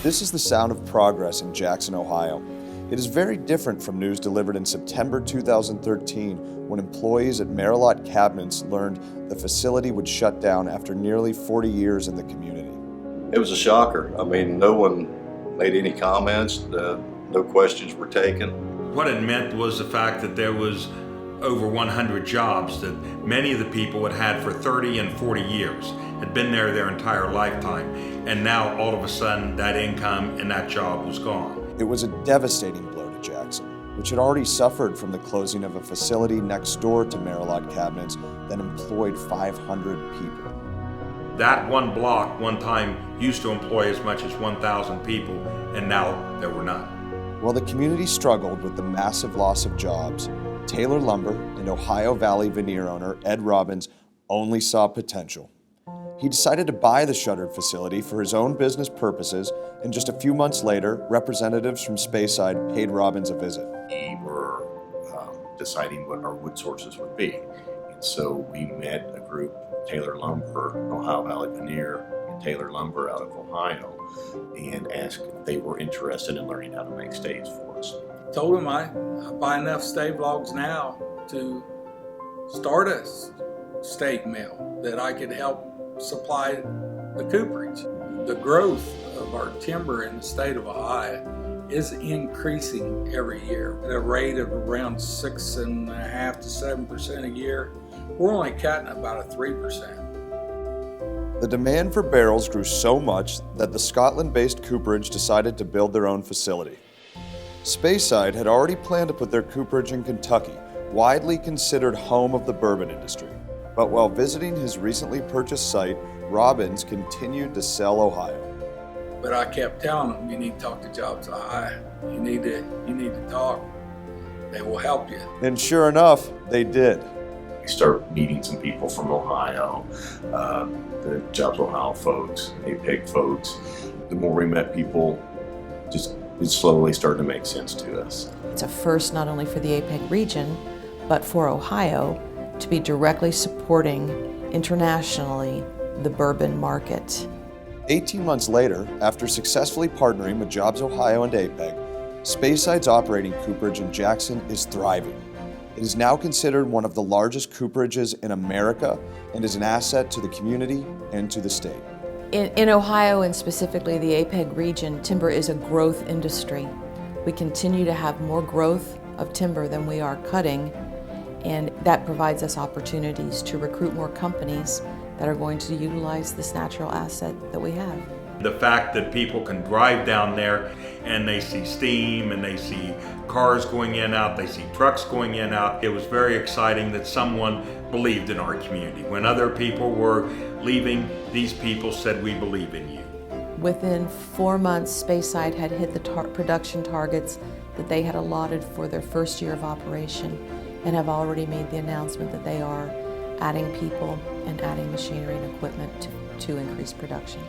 This is the sound of progress in Jackson, Ohio. It is very different from news delivered in September 2013 when employees at Merillat Cabinets learned the facility would shut down after nearly 40 years in the community. It was a shocker. I mean, no one made any comments, no questions were taken. What it meant was the fact that there was over 100 jobs that many of the people had had for 30 and 40 years, had been there their entire lifetime, and now all of a sudden that income and that job was gone. It was a devastating blow to Jackson, which had already suffered from the closing of a facility next door to Merillat Cabinets that employed 500 people. That one block one time used to employ as much as 1,000 people, and now there were none. While the community struggled with the massive loss of jobs, Taylor Lumber and Ohio Valley veneer owner Ed Robbins only saw potential. He decided to buy the shuttered facility for his own business purposes, and just a few months later, representatives from Speyside paid Robbins a visit. We were deciding what our wood sources would be. And so we met a group, Taylor Lumber, Ohio Valley Veneer, and Taylor Lumber out of Ohio, and asked if they were interested in learning how to make staves for us. Told them I buy enough stave logs now to start a stave mill that I could help supply the cooperage. The growth of our timber in the state of Ohio is increasing every year at a rate of around 6.5% to 7% a year. We're only cutting about a 3%. The demand for barrels grew so much that the Scotland-based cooperage decided to build their own facility. Speyside had already planned to put their cooperage in Kentucky, widely considered home of the bourbon industry. But while visiting his recently purchased site, Robbins continued to sell Ohio. But I kept telling them, you need to talk to Jobs Ohio. You need to talk. They will help you. And sure enough, they did. We started meeting some people from Ohio, the Jobs Ohio folks, APEG folks. The more we met people, it slowly started to make sense to us. It's a first not only for the APEG region, but for Ohio to be directly supporting internationally the bourbon market. 18 months later, after successfully partnering with Jobs Ohio and APEG, Speyside's operating cooperage in Jackson is thriving. It is now considered one of the largest cooperages in America and is an asset to the community and to the state. In Ohio, and specifically the APEG region, timber is a growth industry. We continue to have more growth of timber than we are cutting, and that provides us opportunities to recruit more companies that are going to utilize this natural asset that we have. The fact that people can drive down there and they see steam and they see cars going in and out, they see trucks going in and out. It was very exciting that someone believed in our community. When other people were leaving, these people said, "We believe in you." Within 4 months, Speyside had hit the production targets that they had allotted for their first year of operation, and have already made the announcement that they are adding people and adding machinery and equipment to increase production.